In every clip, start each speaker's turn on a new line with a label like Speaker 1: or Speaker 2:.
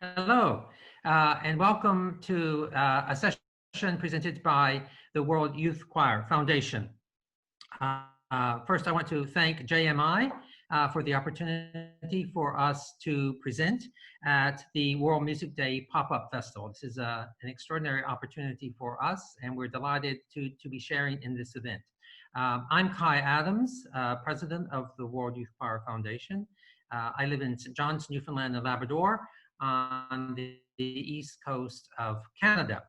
Speaker 1: Hello, and welcome to a session presented by the World Youth Choir Foundation. First, I want to thank JMI for the opportunity for us to present at the World Music Day Pop-Up Festival. This is an extraordinary opportunity for us, and we're delighted to be sharing in this event. I'm Kai Adams, president of the World Youth Choir Foundation. I live in St. John's, Newfoundland and Labrador, on the east coast of Canada.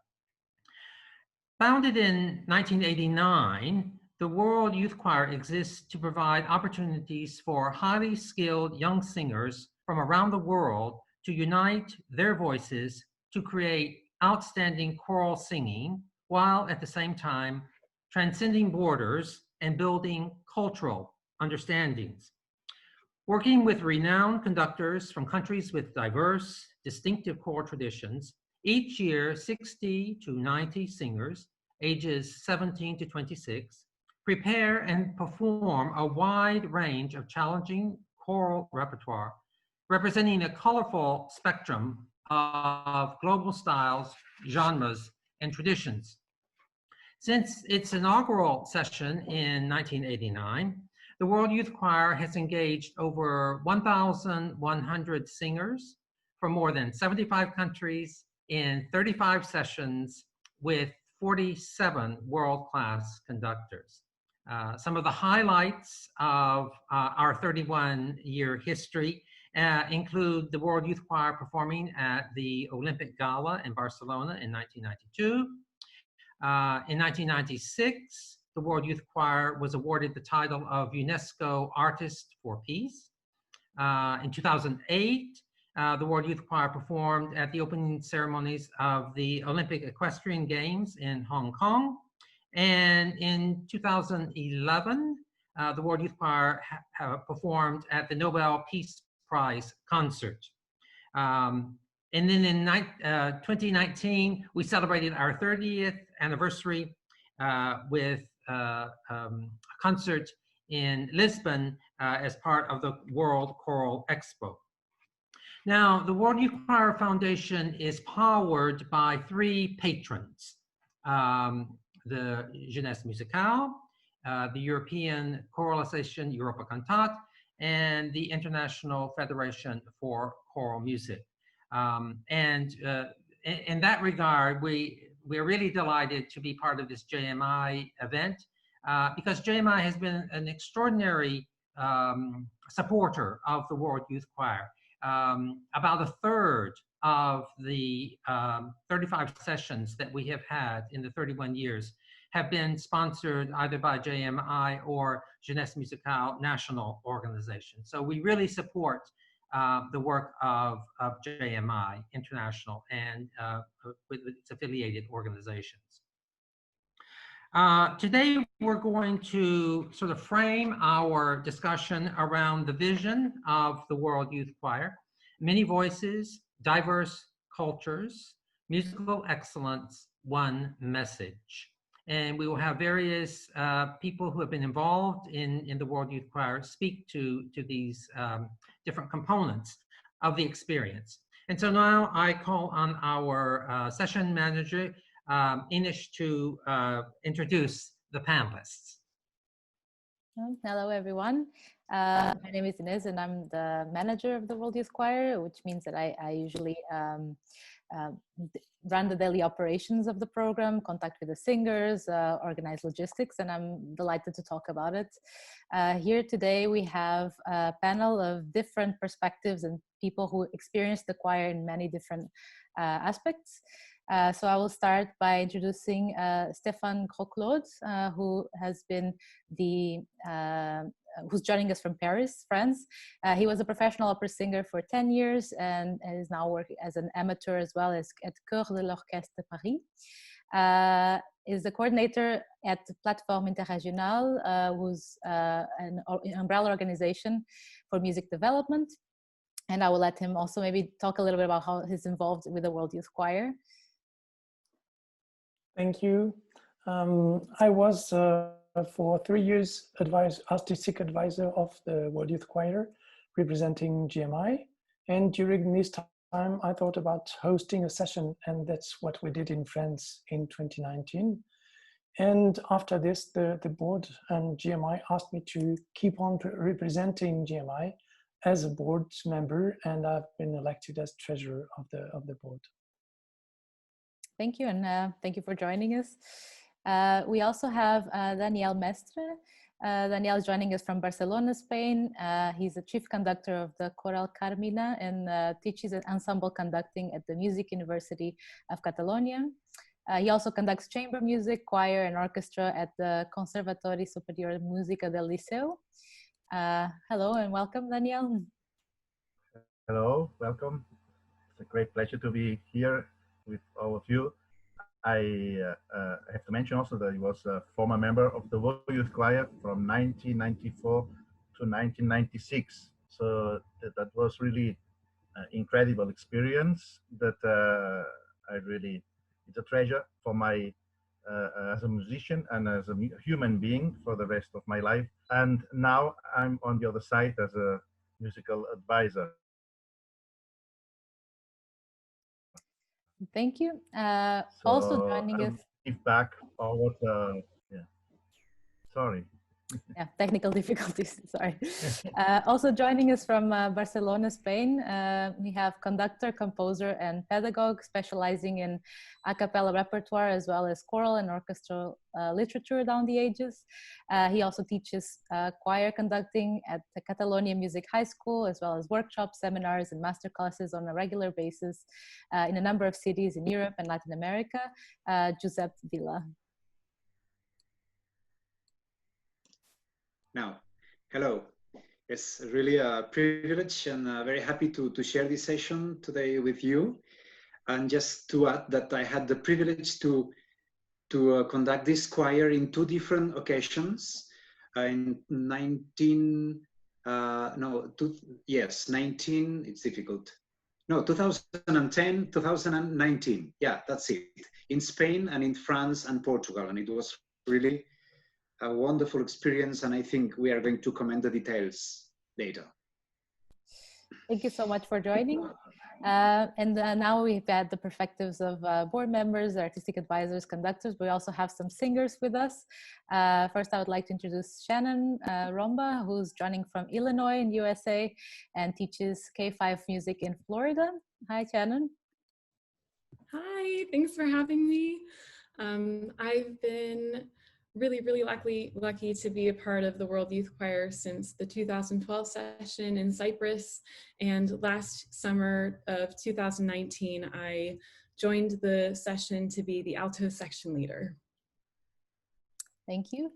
Speaker 1: Founded in 1989, the World Youth Choir exists to provide opportunities for highly skilled young singers from around the world to unite their voices to create outstanding choral singing, while at the same time transcending borders and building cultural understandings. Working with renowned conductors from countries with diverse, distinctive choral traditions, each year 60 to 90 singers, ages 17 to 26, prepare and perform a wide range of challenging choral repertoire, representing a colorful spectrum of global styles, genres, and traditions. Since its inaugural session in 1989, the World Youth Choir has engaged over 1,100 singers from more than 75 countries in 35 sessions with 47 world-class conductors. Some of the highlights of our 31-year history include the World Youth Choir performing at the Olympic Gala in Barcelona in 1992. In 1996, the World Youth Choir was awarded the title of UNESCO Artist for Peace. In 2008, the World Youth Choir performed at the opening ceremonies of the Olympic Equestrian Games in Hong Kong. And in 2011, the World Youth Choir performed at the Nobel Peace Prize concert. And then in 2019, we celebrated our 30th anniversary with a concert in Lisbon as part of the World Choral Expo. Now, the World Youth Choir Foundation is powered by three patrons: the Jeunesse Musicale, the European Choral Association Europa Cantat, and the International Federation for Choral Music. And in that regard, we're really delighted to be part of this JMI event because JMI has been an extraordinary supporter of the World Youth Choir. About a third of the 35 sessions that we have had in the 31 years have been sponsored either by JMI or Jeunesse Musicale national organization. So we really support the work of JMI International and with its affiliated organizations. Today, we're going to sort of frame our discussion around the vision of the World Youth Choir: many voices, diverse cultures, musical excellence, one message. And we will have various people who have been involved in the World Youth Choir speak to these different components of the experience. And so now I call on our session manager, Ines, to introduce the panelists.
Speaker 2: Hello, everyone. My name is Ines, and I'm the manager of the World Youth Choir, which means that I usually run the daily operations of the program, contact with the singers, organize logistics, and I'm delighted to talk about it. Here today we have a panel of different perspectives and people who experience the choir in many different aspects. So I will start by introducing Stéphane Grosclaude, who has been who's joining us from Paris, France. He was a professional opera singer for 10 years and is now working as an amateur as well as at Chœur de l'Orchestre de Paris. Is the coordinator at Plateforme Interrégionale, who's an umbrella organization for music development. And I will let him also maybe talk a little bit about how he's involved with the World Youth Choir.
Speaker 3: Thank you. I was for 3 years artistic advisor of the World Youth Choir, representing GMI. And during this time, I thought about hosting a session, and that's what we did in France in 2019. And after this, the board and GMI asked me to keep on representing GMI as a board member, and I've been elected as treasurer of the board.
Speaker 2: Thank you, and thank you for joining us. We also have Daniel Mestre. Daniel is joining us from Barcelona, Spain. He's the chief conductor of the Choral Carmina and teaches ensemble conducting at the Music University of Catalonia. He also conducts chamber music, choir, and orchestra at the Conservatori Superior de Música del Liceu. Hello and welcome, Daniel.
Speaker 4: Hello, welcome. It's a great pleasure to be here with all of you. I have to mention also that he was a former member of the World Youth Choir from 1994 to 1996. So that was really an incredible experience that I really, it's a treasure for my, as a musician and as a human being for the rest of my life. And now I'm on the other side as a musical advisor.
Speaker 2: Thank you.
Speaker 4: So
Speaker 2: Also joining us.
Speaker 4: Give back all what, yeah. Sorry.
Speaker 2: Yeah, technical difficulties, sorry. Also joining us from Barcelona, Spain, we have conductor, composer, and pedagogue specializing in a cappella repertoire as well as choral and orchestral literature down the ages. He also teaches choir conducting at the Catalonia Music High School, as well as workshops, seminars, and master classes on a regular basis in a number of cities in Europe and Latin America. Josep Vila.
Speaker 5: Now, hello. It's really a privilege and very happy to share this session today with you. And just to add that I had the privilege to conduct this choir in two different occasions. In 19, it's difficult. No, 2010, 2019. Yeah, that's it. In Spain and in France and Portugal. And it was really a wonderful experience, and I think we are going to comment the details later.
Speaker 2: Thank you so much for joining. Now we've had the perspectives of board members, artistic advisors, conductors. We also have some singers with us. First, I would like to introduce Shannon Romba, who's joining from Illinois in USA and teaches K5 music in Florida. Hi, Shannon.
Speaker 6: Hi, thanks for having me. I've been really lucky to be a part of the World Youth Choir since the 2012 session in Cyprus, and last summer of 2019 I joined the session to be the alto section leader.
Speaker 2: Thank you.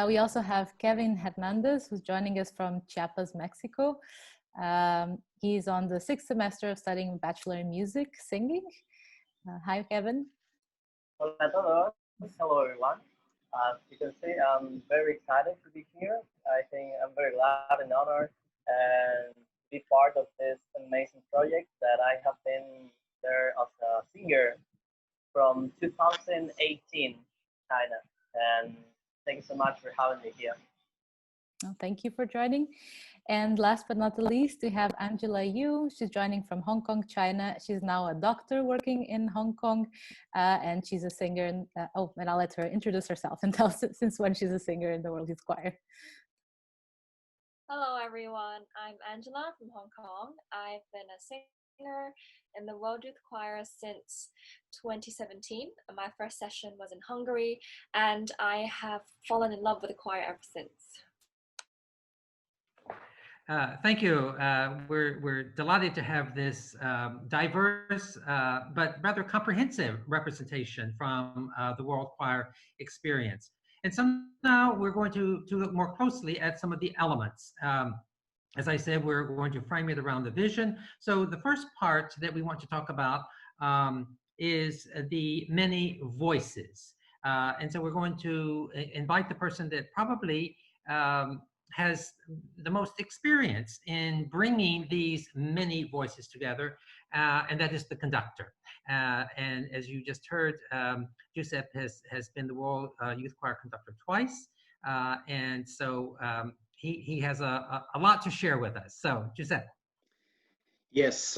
Speaker 2: We also have Kevin Hernandez, who's joining us from Chiapas, Mexico. He's on the 6th semester of studying Bachelor in Music, Singing. Hi, Kevin.
Speaker 7: Hola a todos. Hello, everyone. You can see I'm very excited to be here. I think I'm very glad and honored and be part of this amazing project that I have been there as a singer from 2018, China. And thank you so much for having me here.
Speaker 2: Oh, thank you for joining. And last but not the least, we have Angela Yu. She's joining from Hong Kong, China. She's now a doctor working in Hong Kong, and she's a singer. And I'll let her introduce herself and tell us since when she's a singer in the World Youth Choir.
Speaker 8: Hello, everyone. I'm Angela from Hong Kong. I've been a singer in the World Youth Choir since 2017. My first session was in Hungary, and I have fallen in love with the choir ever since.
Speaker 1: Thank you. We're delighted to have this diverse but rather comprehensive representation from the World Choir experience. And so now we're going to look more closely at some of the elements. As I said, we're going to frame it around the vision. So the first part that we want to talk about is the many voices. And so we're going to invite the person that probably has the most experience in bringing these many voices together, and that is the conductor. And as you just heard, Josep has been the World Youth Choir conductor twice, and so he has a lot to share with us. So, Josep.
Speaker 5: Yes,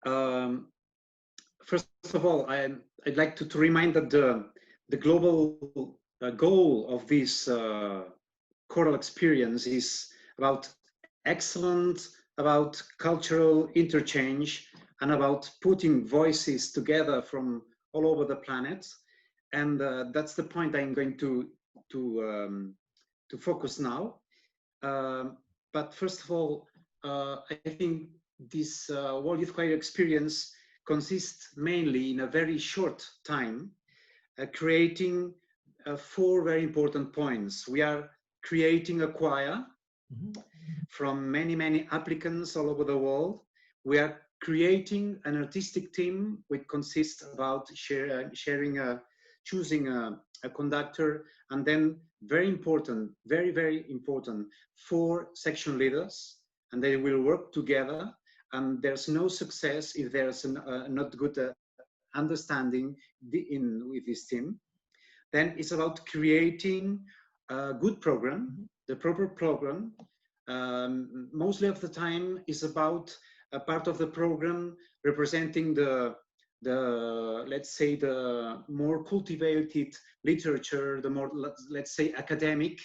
Speaker 5: First of all, I'd like to remind that the global goal of this choral experience is about excellence, about cultural interchange, and about putting voices together from all over the planet. And that's the point I'm going to focus now. But first of all, I think this World Youth Choir experience consists mainly in a very short time, creating 4 very important points. We are creating a choir from many applicants all over the world. We are creating an artistic team which consists about choosing a conductor, and then very important, very important, 4 section leaders, and they will work together. And there's no success if there's not good understanding with this team. Then it's about creating a good program, the proper program. Mostly of the time is about a part of the program representing the let's say the more cultivated literature, the more, let's say, academic,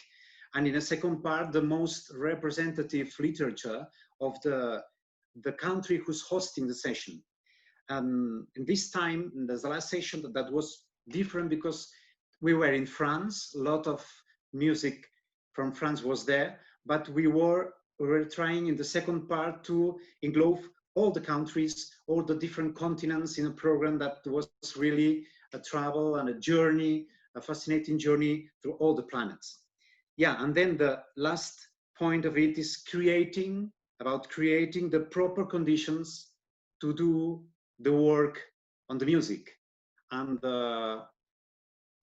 Speaker 5: and in a second part the most representative literature of the country who's hosting the session. In this time, there's the last session that was different because we were in France. A lot of music from France was there, but we were trying in the second part to englobe all the countries, all the different continents in a program that was really a travel and a journey, a fascinating journey through all the planets. Yeah, and then the last point of it is creating the proper conditions to do the work on the music. And I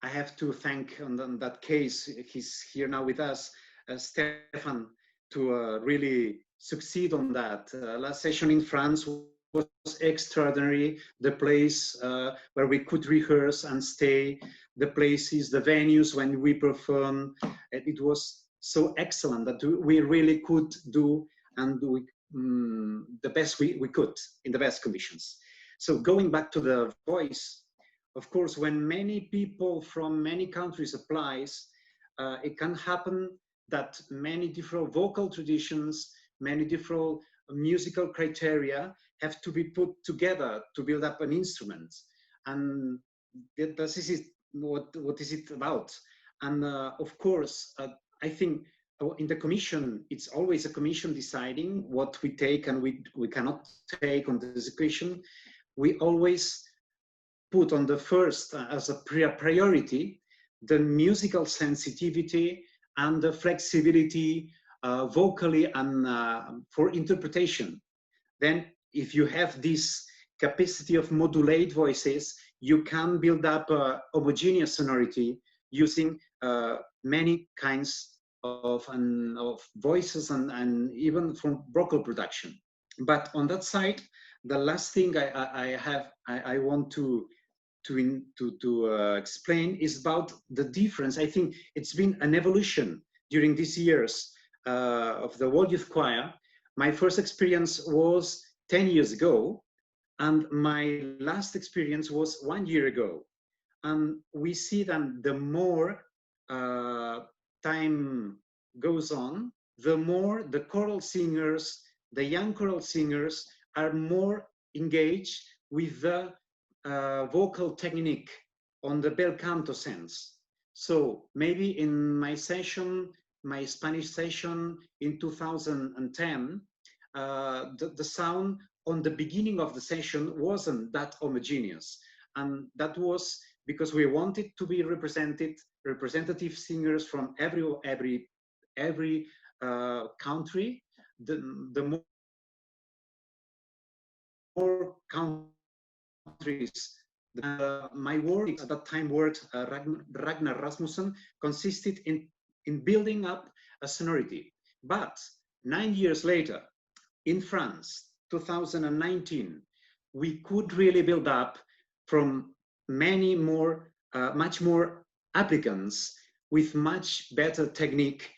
Speaker 5: have to thank, in that case, he's here now with us, Stefan, to really succeed on that. Last session in France was extraordinary. The place where we could rehearse and stay, the places, the venues when we perform, it was so excellent that we really could do and do the best we could in the best conditions. So going back to the voice, of course, when many people from many countries applies, it can happen that many different vocal traditions, many different musical criteria have to be put together to build up an instrument. And this is what is it about? And of course, I think in the commission, it's always a commission deciding what we take and we cannot take on this equation. We always put on the first as a priority the musical sensitivity and the flexibility vocally and for interpretation. Then if you have this capacity of modulate voices, you can build up a homogeneous sonority using many kinds of voices and even from vocal production. But on that side, the last thing I want to explain is about the difference. I think it's been an evolution during these years of the World Youth Choir. My first experience was 10 years ago, and my last experience was 1 year ago. And we see that the more time goes on, the more the choral singers, the young choral singers, are more engaged with the vocal technique on the bel canto sense. So maybe in my session, my Spanish session in 2010, the sound on the beginning of the session wasn't that homogeneous. And that was because we wanted to be representative singers from every country. The more countries, my work at that time worked, Ragnar Rasmussen, consisted in building up a sonority. But 9 years later, in France, 2019, we could really build up from many more, much more applicants with much better technique,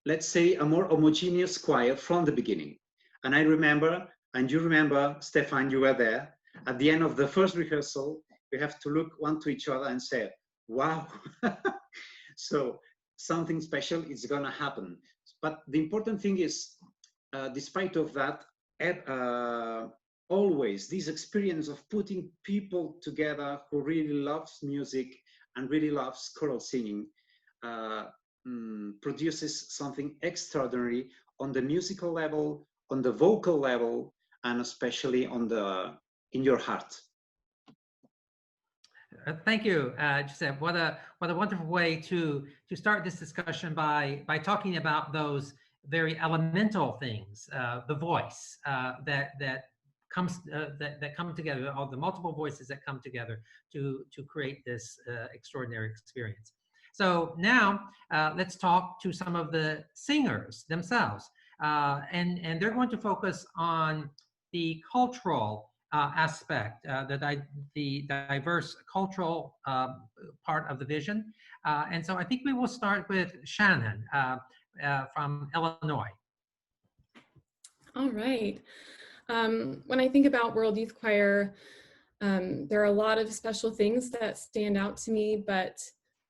Speaker 5: let's say a more homogeneous choir from the beginning. And I remember And you remember, Stefan, you were there. At the end of the first rehearsal, we have to look one to each other and say, wow. So something special is gonna happen. But the important thing is, despite of that, always this experience of putting people together who really loves music and really loves choral singing produces something extraordinary on the musical level, on the vocal level, and especially on the in your heart.
Speaker 1: Thank you, Giuseppe. What a wonderful way to start this discussion by talking about those very elemental things, the voice that comes that come together, all the multiple voices that come together to create this extraordinary experience. So now let's talk to some of the singers themselves, and they're going to focus on the cultural aspect, the diverse cultural part of the vision. And so I think we will start with Shannon from Illinois.
Speaker 6: All right. When I think about World Youth Choir, there are a lot of special things that stand out to me, but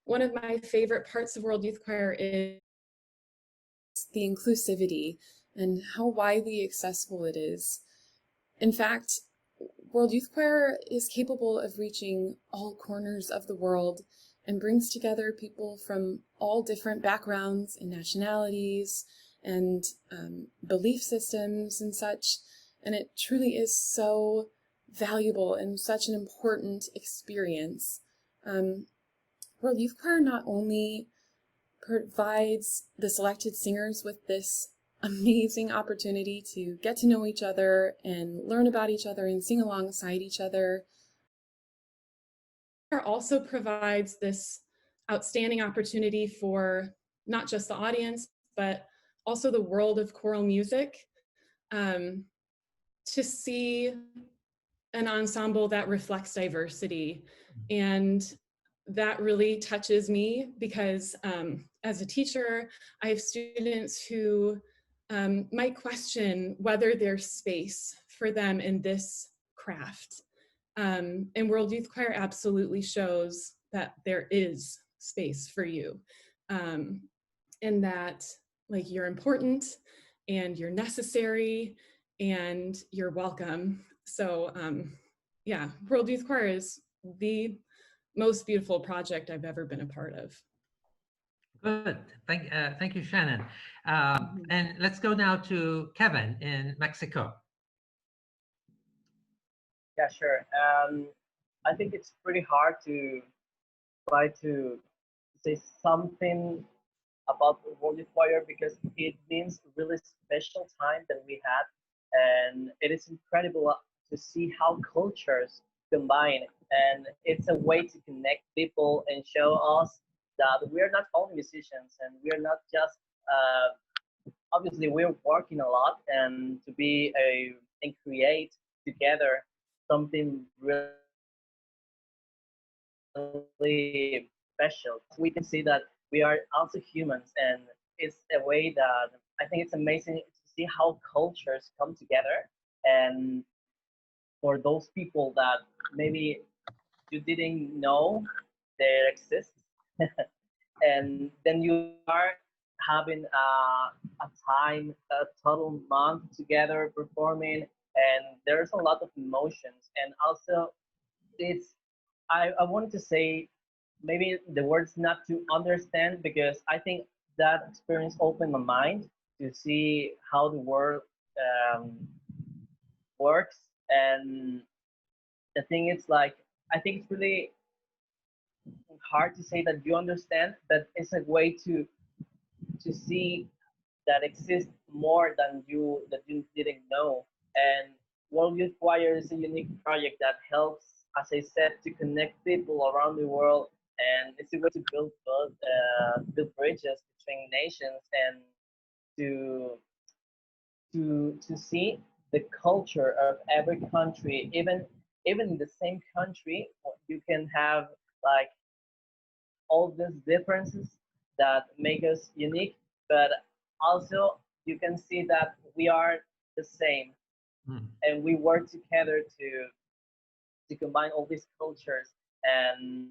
Speaker 6: one of my favorite parts of World Youth Choir is the inclusivity and how widely accessible it is. In fact, World Youth Choir is capable of reaching all corners of the world and brings together people from all different backgrounds and nationalities and belief systems and such. And it truly is so valuable and such an important experience. World Youth Choir not only provides the selected singers with this amazing opportunity to get to know each other and learn about each other and sing alongside each other. It also provides this outstanding opportunity for not just the audience, but also the world of choral music to see an ensemble that reflects diversity. And that really touches me because as a teacher, I have students who might question whether there's space for them in this craft. And World Youth Choir absolutely shows that there is space for you, and that like you're important and you're necessary and you're welcome. So yeah, World Youth Choir is the most beautiful project I've ever been a part of.
Speaker 1: Good. Thank you, Shannon. And let's go now to Kevin in Mexico.
Speaker 7: Yeah, sure. I think it's pretty hard to try to say something about the World Youth Choir because it means a really special time that we had, and it is incredible to see how cultures combine, and it's a way to connect people and show us that we are not only musicians and we are not just obviously we're working a lot and to be and create together something really special. We can see that we are also humans, and it's a way that I think it's amazing to see how cultures come together. And for those people that maybe you didn't know they exist, and then you are having a time, a total month together performing, and there's a lot of emotions. And also, it's I wanted to say maybe the words not to understand because I think that experience opened my mind to see how the world works. And the thing is, like, I think it's really hard to say that you understand, but it's a way to see that exists more than you didn't know. And World Youth Choir is a unique project that helps, as I said, to connect people around the world, and it's a way to build bridges between nations and to see the culture of every country. Even in the same country, you can have like all these differences that make us unique, but also you can see that we are the same. and we work together to combine all these cultures. And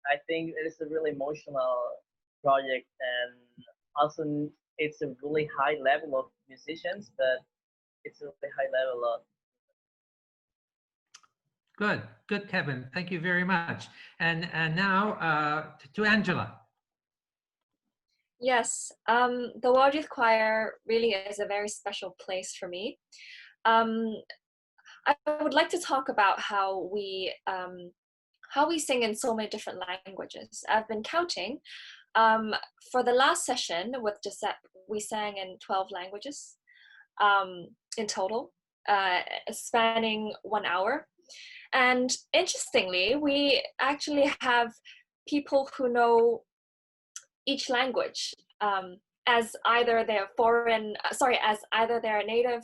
Speaker 7: I think it is a really emotional project, and also it's a really high level of musicians, but it's a really high level of.
Speaker 1: Good, good, Kevin. Thank you very much. And now to Angela.
Speaker 8: Yes, the World Youth Choir really is a very special place for me. I would like to talk about how we sing in so many different languages. I've been counting. For the last session with Giuseppe, we sang in 12 languages in total, spanning 1 hour. And interestingly, we actually have people who know each language as either their as either their native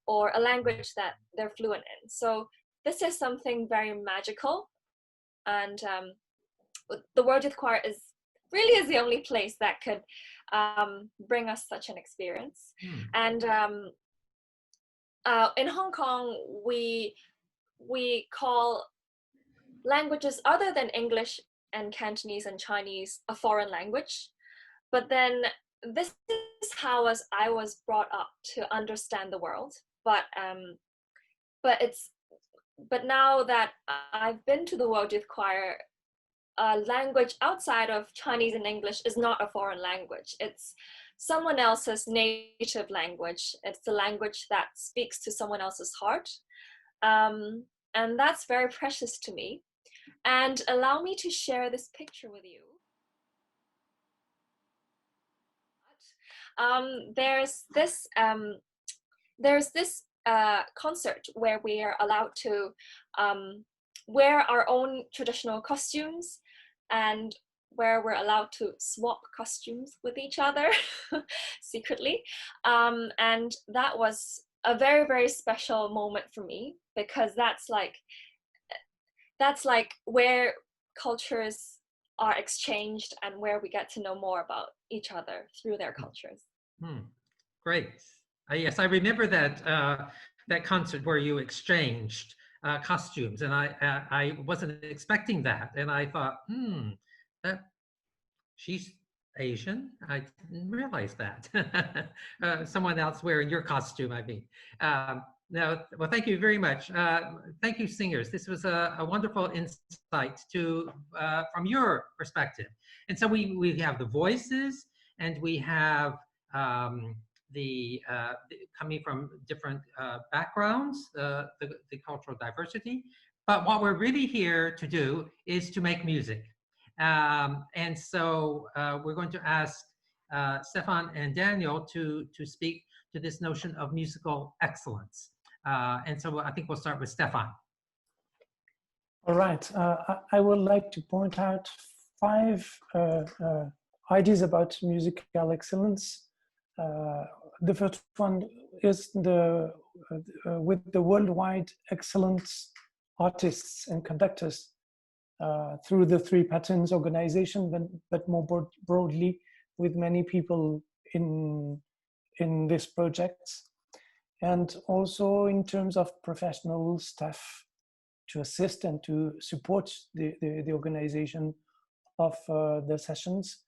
Speaker 8: or a language that they're fluent in. So this is something very magical, and the World Youth Choir really is the only place that could bring us such an experience. And in Hong Kong, we call languages other than English and Cantonese and Chinese a foreign language. But then this is how I was brought up to understand the world. But now that I've been to the World Youth Choir, a language outside of Chinese and English is not a foreign language. It's someone else's native language. It's the language that speaks to someone else's heart. And that's very precious to me. And allow me to share this picture with you. There's this concert where we are allowed to wear our own traditional costumes, and where we're allowed to swap costumes with each other secretly. And that was a very, very special moment for me, because that's like where cultures are exchanged and where we get to know more about each other through their cultures.
Speaker 1: Great. Yes, I remember that concert where you exchanged costumes, and I wasn't expecting that, and I thought, that she's Asian. I didn't realize that. Someone else wearing your costume, I mean. No, well, thank you very much. Thank you, singers. This was a wonderful insight from your perspective. And so we have the voices, and we have coming from different backgrounds, the cultural diversity. But what we're really here to do is to make music. And so we're going to ask Stefan and Daniel to speak to this notion of musical excellence. And so I think we'll start with Stefan.
Speaker 3: All right. I would like to point out 5 ideas about musical excellence. The first one is with the worldwide excellence artists and conductors through the 3 patterns organization, but more broadly with many people in this project, and also in terms of professional staff to assist and to support the organization of the sessions,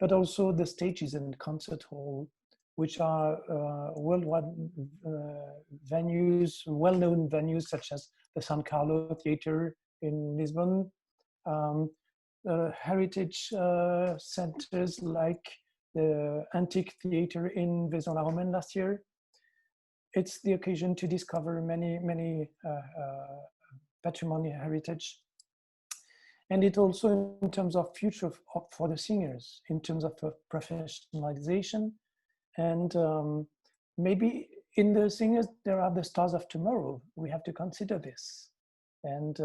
Speaker 3: but also the stages and concert hall, which are worldwide venues, well-known venues such as the San Carlo Theatre in Lisbon, heritage centers like the Antique Theatre in Vaison-la-Romaine last year. It's the occasion to discover many patrimony heritage. And it also, in terms of future for the singers, in terms of professionalization, and maybe in the singers, there are the stars of tomorrow. We have to consider this. And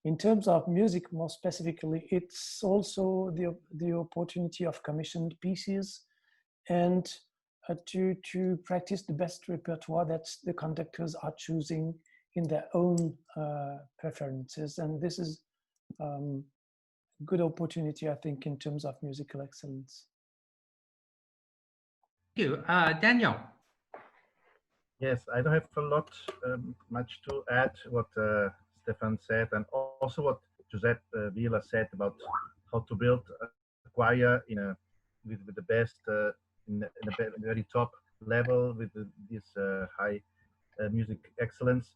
Speaker 3: in terms of music, more specifically, it's also the opportunity of commissioned pieces and to practice the best repertoire that the conductors are choosing in their own preferences. And this is good opportunity, I think, in terms of musical excellence.
Speaker 1: Thank you. Daniel.
Speaker 4: Yes, I don't have a lot much to add what Stefan said, and also what Giuseppe Villa said about how to build a choir in a with the best in a very top level with this high music excellence.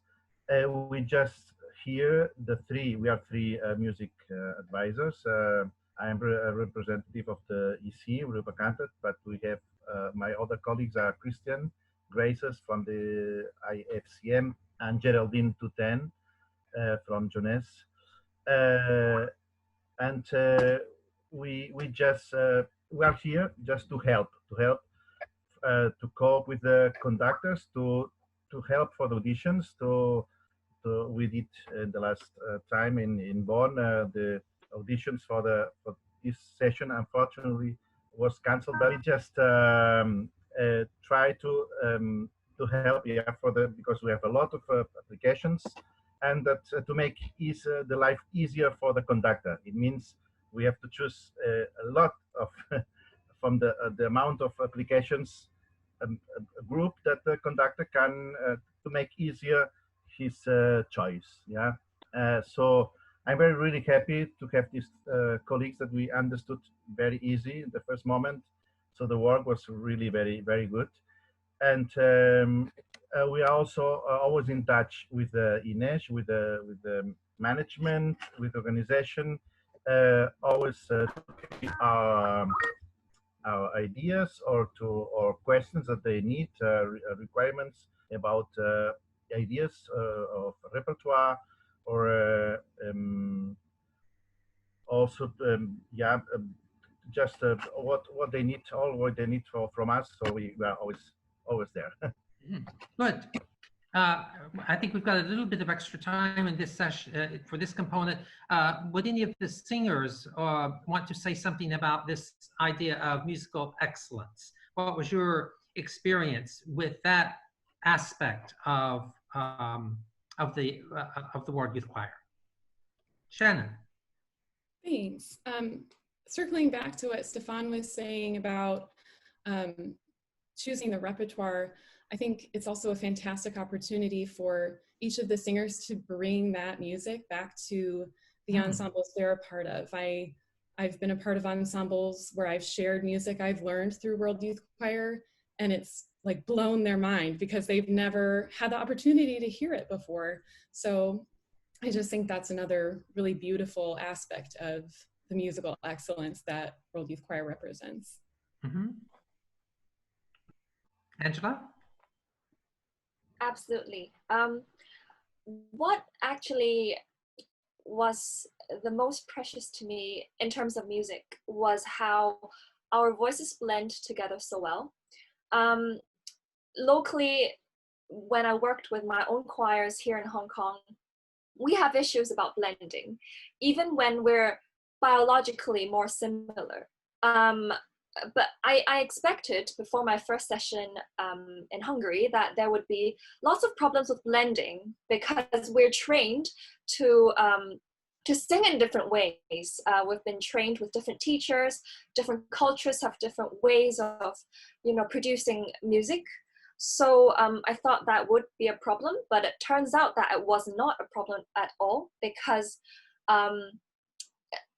Speaker 4: We just here the three we are three music advisors. I am a representative of the EC, Europa Cantat, but we have my other colleagues are Christian Graces from the IFCM and Geraldine Touten from Jones. And we just we are here just to help to cope with the conductors to help for the auditions we did the last time in Bonn the auditions for this session unfortunately was cancelled, but we just try to help, yeah, for the because we have a lot of applications, and that to make the life easier for the conductor. It means we have to choose a lot of from the amount of applications, a group that the conductor can to make easier his choice. Yeah. So I'm very really happy to have these colleagues that we understood very easy in the first moment. So the work was really very good, and we are also always in touch with Ines, with the management, with organization, always our ideas or questions that they need, requirements about ideas of repertoire, or also yeah, just what they need, all what they need from us. So we are always there.
Speaker 1: Good. I think we've got a little bit of extra time in this session for this component. Would any of the singers want to say something about this idea of musical excellence? What was your experience with that aspect of the World Youth Choir? Shannon.
Speaker 6: Thanks. Circling back to what Stefan was saying about choosing the repertoire, I think it's also a fantastic opportunity for each of the singers to bring that music back to the ensembles they're a part of. I've been a part of ensembles where I've shared music I've learned through World Youth Choir, and it's like blown their mind because they've never had the opportunity to hear it before. So I just think that's another really beautiful aspect of the musical excellence that World Youth Choir represents.
Speaker 1: Mm-hmm. Angela?
Speaker 8: Absolutely. What actually was the most precious to me in terms of music was how our voices blend together so well. Locally, when I worked with my own choirs here in Hong Kong, we have issues about blending, even when we're biologically more similar. But I expected before my first session in Hungary that there would be lots of problems with blending because we're trained to sing in different ways. We've been trained with different teachers, different cultures have different ways of, producing music. So I thought that would be a problem, but it turns out that it was not a problem at all because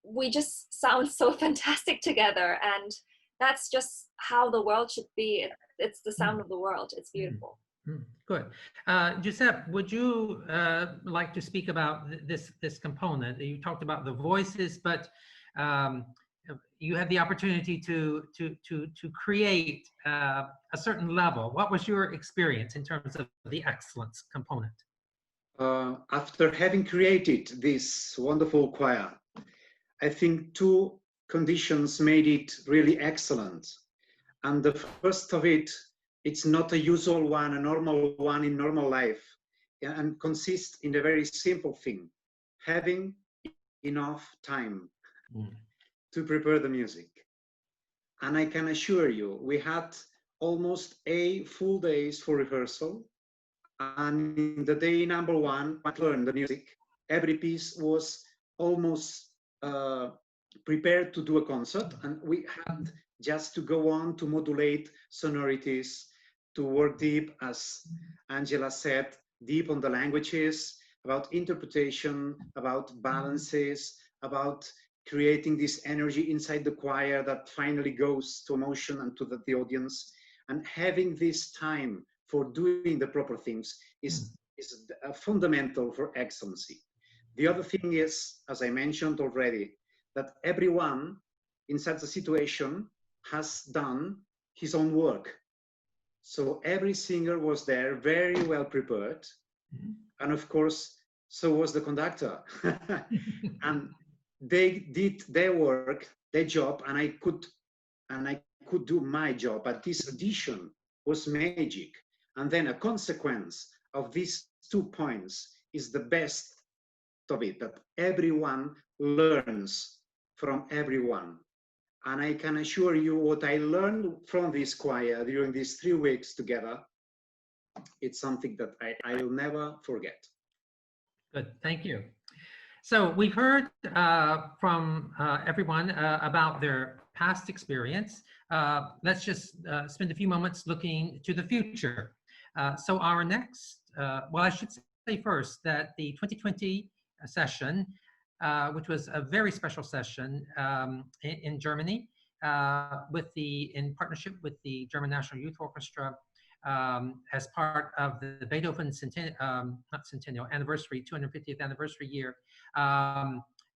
Speaker 8: we just sound so fantastic together, and that's just how the world should be. It's the sound of the world. It's beautiful.
Speaker 1: Good. Giuseppe, would you like to speak about this component? You talked about the voices, but you had the opportunity to create a certain level. What was your experience in terms of the excellence component?
Speaker 5: After having created this wonderful choir, I think two conditions made it really excellent. And the first of it, it's not a usual one, a normal one in normal life, and consists in a very simple thing: having enough time to prepare the music. And I can assure you, we had almost 8 full days for rehearsal. And in the day number 1, I learned the music. Every piece was almost prepared to do a concert, and we had just to go on to modulate sonorities, work deep, as Angela said, deep on the languages, about interpretation, about balances, about creating this energy inside the choir that finally goes to emotion and to the audience. And having this time for doing the proper things is fundamental for excellency. The other thing is, as I mentioned already, that everyone in such a situation has done his own work. So every singer was there, very well prepared. And of course, so was the conductor. And they did their work, their job, and I could do my job. But this audition was magic. And then a consequence of these 2 points is the best of it, that everyone learns from everyone. And I can assure you what I learned from this choir during these 3 weeks together, it's something that I'll never forget.
Speaker 1: Good, thank you. So we've heard from everyone about their past experience. Let's just spend a few moments looking to the future. So our next, well, I should say first that the 2020 session, which was a very special session in Germany, in partnership with the German National Youth Orchestra, as part of the Beethoven anniversary, 250th anniversary year,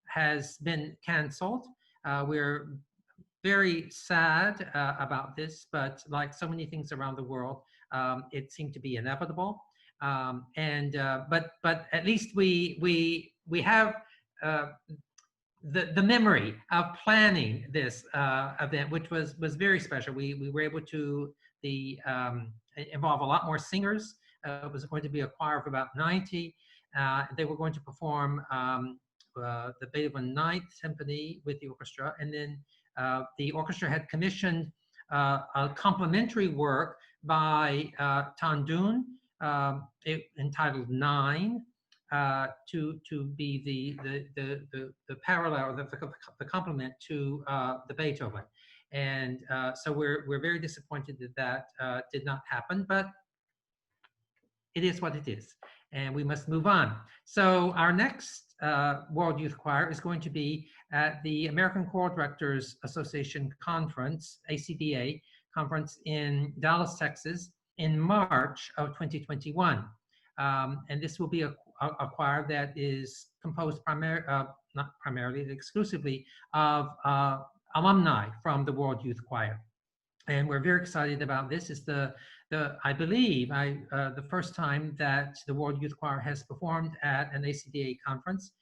Speaker 1: has been canceled. We're very sad about this, but like so many things around the world, it seemed to be inevitable. But at least we have the memory of planning this event, which was very special. We were able to involve a lot more singers. It was going to be a choir of about 90. They were going to perform the Beethoven Ninth Symphony with the orchestra, and then the orchestra had commissioned a complementary work by Tan Dun, entitled Nine, to be the parallel, the complement to the Beethoven. And so we're very disappointed that did not happen, but it is what it is, and we must move on. So our next World Youth Choir is going to be at the American Choral Directors Association Conference, ACDA Conference in Dallas, Texas, in March of 2021. And this will be a choir that is composed not primarily, exclusively of alumni from the World Youth Choir. And we're very excited about this. It's I believe the first time that the World Youth Choir has performed at an ACDA conference.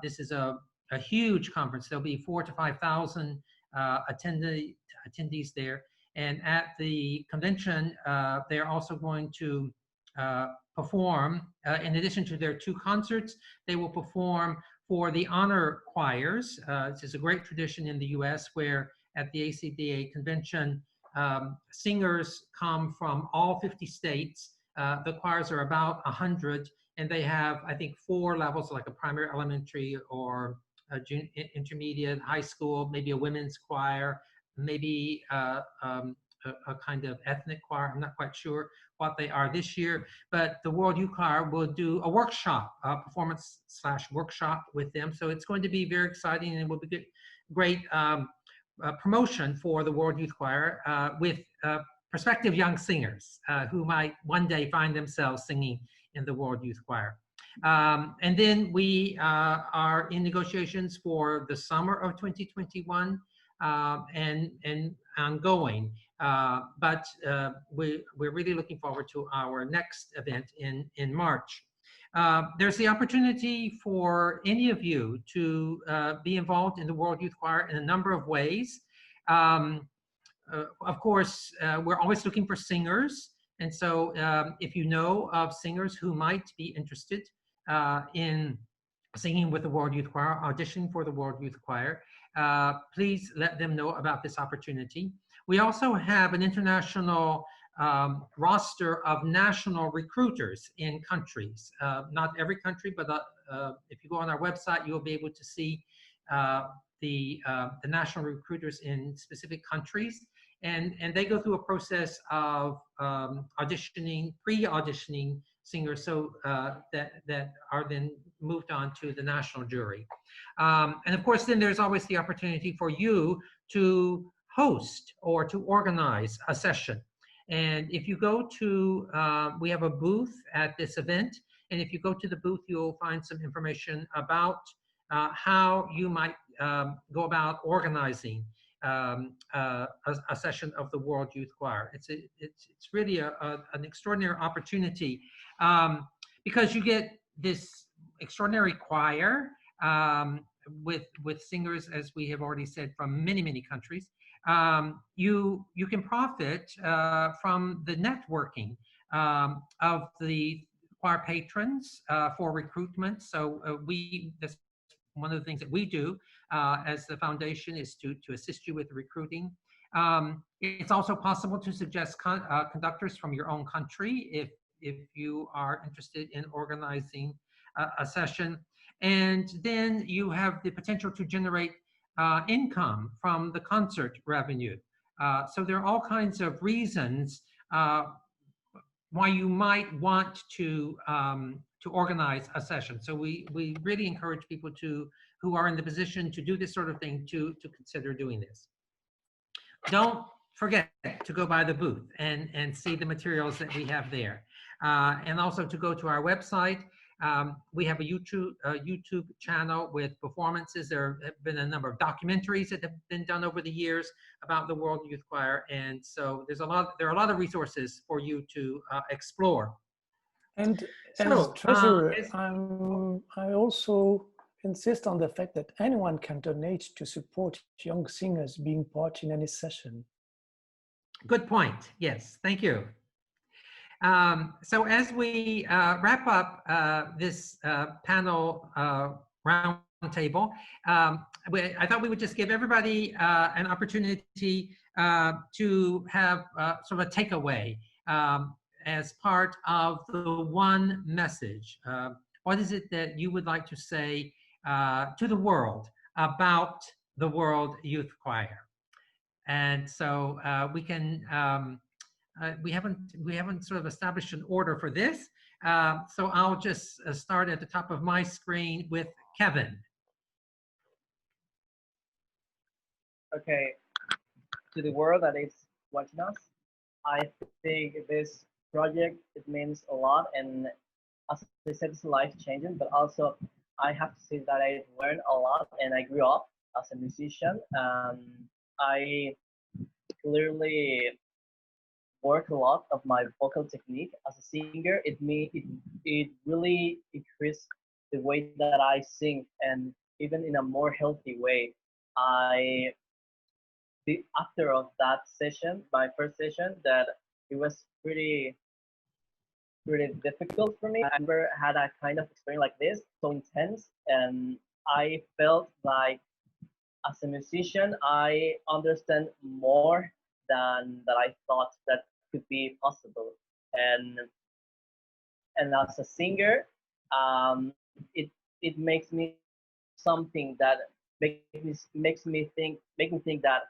Speaker 1: This is a huge conference. There'll be 4,000 to 5,000 attendees there. And at the convention, they're also going to perform, in addition to their 2 concerts, they will perform for the honor choirs. This is a great tradition in the US, where at the ACDA convention, singers come from all 50 states. The choirs are about 100, and they have, I think, 4 levels, like a primary, elementary, or a intermediate, high school, maybe a women's choir, maybe a kind of ethnic choir. I'm not quite sure what they are this year, but the World Youth Choir will do a workshop, a performance/workshop with them. So it's going to be very exciting, and it will be great promotion for the World Youth Choir with prospective young singers who might one day find themselves singing in the World Youth Choir. And then we are in negotiations for the summer of 2021 and ongoing. But we're really looking forward to our next event in March. There's the opportunity for any of you to be involved in the World Youth Choir in a number of ways. Of course, we're always looking for singers. And so if you know of singers who might be interested in singing with the World Youth Choir, auditioning for the World Youth Choir, please let them know about this opportunity. We also have an international roster of national recruiters in countries. Not every country, but if you go on our website, you'll be able to see the national recruiters in specific countries. and they go through a process of auditioning, pre-auditioning singers, so that are then moved on to the national jury. And of course, then there's always the opportunity for you to host or to organize a session. And if you go to, we have a booth at this event, and if you go to the booth, you'll find some information about how you might go about organizing a session of the World Youth Choir. It's really an extraordinary opportunity because you get this extraordinary choir with singers, as we have already said, from many countries. You can profit from the networking of the choir patrons for recruitment. So that's one of the things that we do as the foundation, is to assist you with recruiting. It's also possible to suggest conductors from your own country if you are interested in organizing a session. And then you have the potential to generate income from the concert revenue. So there are all kinds of reasons why you might want to organize a session. So we really encourage people who are in the position to do this sort of thing to consider doing this. Don't forget to go by the booth and see the materials that we have there. And also to go to our website. We have a YouTube channel with performances. There have been a number of documentaries that have been done over the years about the World Youth Choir, and so there are a lot of resources for you to explore.
Speaker 3: And as treasurer, I also insist on the fact that anyone can donate to support young singers being part in any session.
Speaker 1: Good point. Yes, thank you. So as we wrap up this panel roundtable, I thought we would just give everybody an opportunity to have sort of a takeaway as part of the one message. What is it that you would like to say to the world about the World Youth Choir? And so we can. We haven't sort of established an order for this, so I'll just start at the top of my screen with Kevin.
Speaker 7: Okay, to the world that is watching us, I think this project, it means a lot, and as I said, it's life-changing, but also I have to say that I learned a lot, and I grew up as a musician. I clearly work a lot of my vocal technique as a singer. It really increased the way that I sing, and even in a more healthy way. After of that session, my first session, that it was pretty difficult for me. I never had a kind of experience like this, so intense, and I felt like as a musician, I understand more than that I thought that could be possible. And as a singer, it makes me something that makes me think that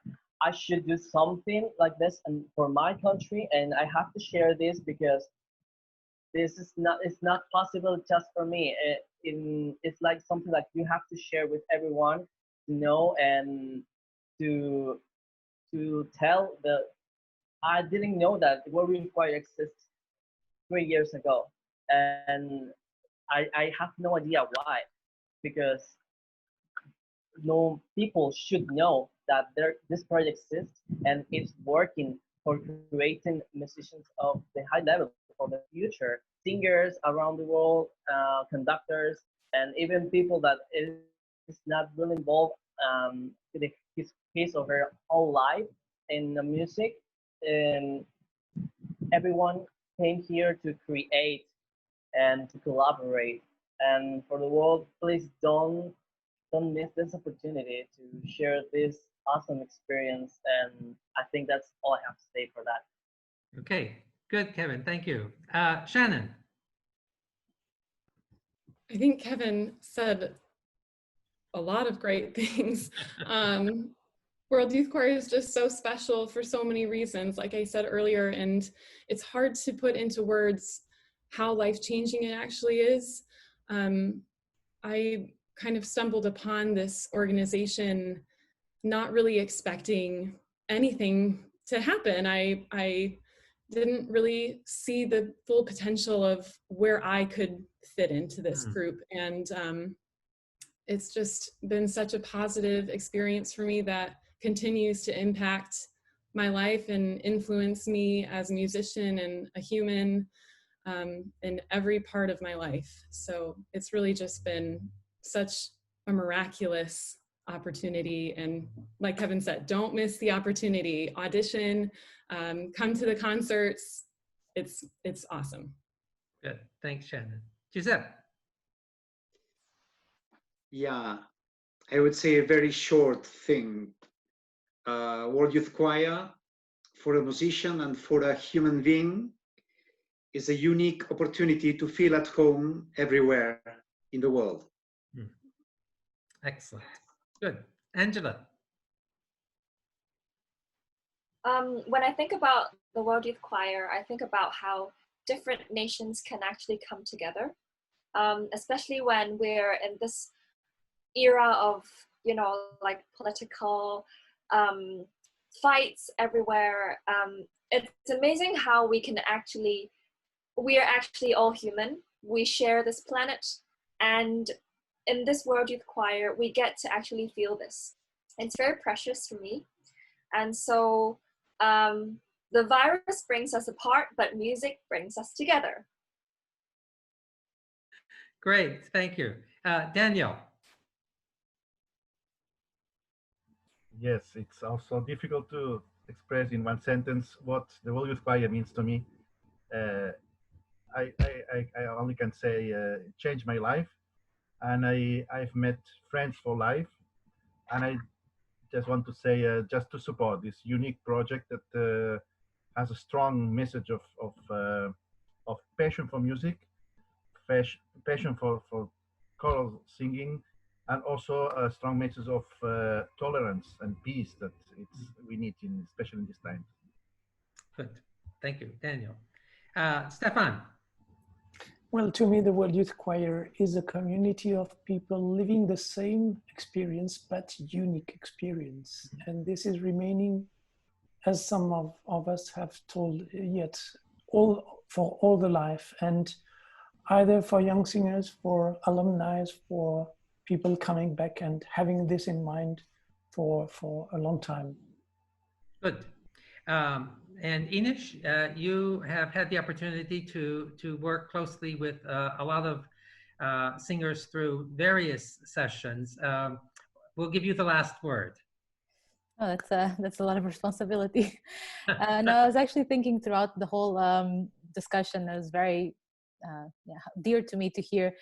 Speaker 7: I should do something like this and for my country, and I have to share this because it's not possible just for me. It's like something that you have to share with everyone to know and to tell the. I didn't know that the World Youth Choir exists 3 years ago, and I have no idea why, because no people should know that this project exists and it's working for creating musicians of the high level for the future, singers around the world, conductors, and even people that is not really involved his or her whole life in the music. And everyone came here to create and to collaborate. And for the world, please don't miss this opportunity to share this awesome experience. And I think that's all I have to say for that.
Speaker 1: Okay, good, Kevin. Thank you. Shannon.
Speaker 6: I think Kevin said a lot of great things. World Youth Choir is just so special for so many reasons, like I said earlier, and it's hard to put into words how life-changing it actually is. I kind of stumbled upon this organization not really expecting anything to happen. I didn't really see the full potential of where I could fit into this group. And it's just been such a positive experience for me that continues to impact my life and influence me as a musician and a human in every part of my life. So it's really just been such a miraculous opportunity. And like Kevin said, don't miss the opportunity. Audition, come to the concerts. It's awesome.
Speaker 1: Good. Thanks, Shannon. Giuseppe.
Speaker 5: Yeah, I would say a very short thing. World Youth Choir for a musician and for a human being is a unique opportunity to feel at home everywhere in the world.
Speaker 1: Excellent. Good. Angela.
Speaker 8: When I think about the World Youth Choir, I think about how different nations can actually come together, especially when we're in this era of, like political fights everywhere. It's amazing how we are actually all human. We share this planet, and in this World Youth Choir, we get to actually feel this. It's very precious for me. And so the virus brings us apart, but music brings us together.
Speaker 1: Great, thank you. Daniel.
Speaker 4: Yes, it's also difficult to express in one sentence what the World Youth Choir means to me. I only can say changed my life, and I've met friends for life, and I just want to say just to support this unique project that has a strong message of passion for music, passion for choral singing, and also a strong message of tolerance and peace that we need, especially in this time.
Speaker 1: Good, thank you, Daniel. Stefan.
Speaker 3: Well, to me, the World Youth Choir is a community of people living the same experience, but unique experience. And this is remaining, as some of us have told, yet for all the life. And either for young singers, for alumni, for people coming back and having this in mind for a long time.
Speaker 1: Good. And Inish, you have had the opportunity to work closely with a lot of singers through various sessions. We'll give you the last word.
Speaker 2: Oh, that's a lot of responsibility. No, I was actually thinking throughout the whole discussion. It was very dear to me to hear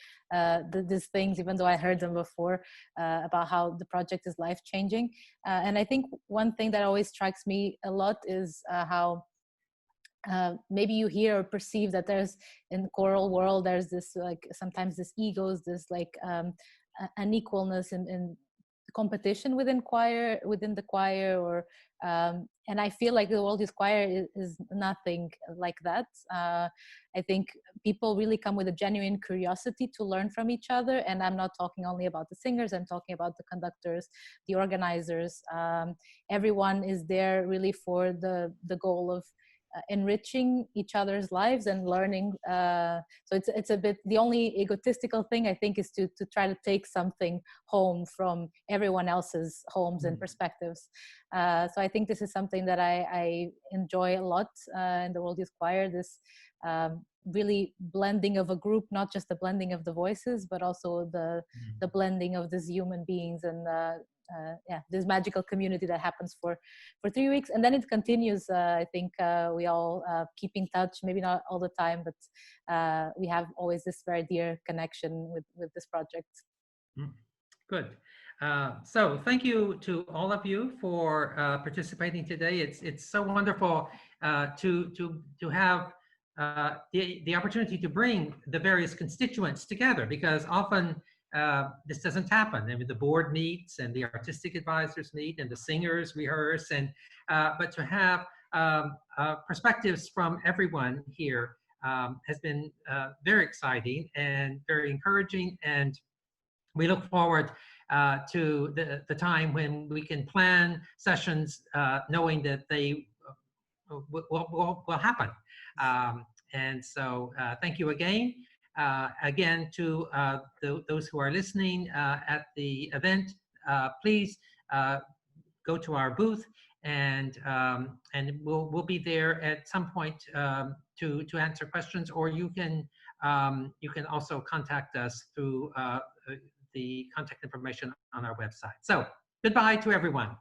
Speaker 2: these things, even though I heard them before, about how the project is life-changing. And I think one thing that always strikes me a lot is how maybe you hear or perceive that there's, in the choral world, there's this, like, sometimes this egos, this like unequalness in competition within the choir, or and I feel like the World Youth Choir is nothing like that. I think people really come with a genuine curiosity to learn from each other, and I'm not talking only about the singers, I'm talking about the conductors, the organizers. Everyone is there really for the goal of enriching each other's lives and learning. So it's a bit, the only egotistical thing I think is to try to take something home from everyone else's homes and perspectives. So I think this is something that I enjoy a lot in the World Youth Choir, this really blending of a group, not just the blending of the voices, but also the blending of these human beings, and this magical community that happens for 3 weeks, and then it continues. I think we all keep in touch, maybe not all the time, but we have always this very dear connection with this project.
Speaker 1: Good. So thank you to all of you for participating today. It's so wonderful to have the opportunity to bring the various constituents together, because often this doesn't happen. I mean, the board meets and the artistic advisors meet and the singers rehearse, and but to have perspectives from everyone here has been very exciting and very encouraging, and we look forward to the time when we can plan sessions knowing that they will happen. And so thank you again. Again, to those who are listening at the event, please go to our booth, and we'll be there at some point to answer questions, or you can also contact us through the contact information on our website. So goodbye to everyone.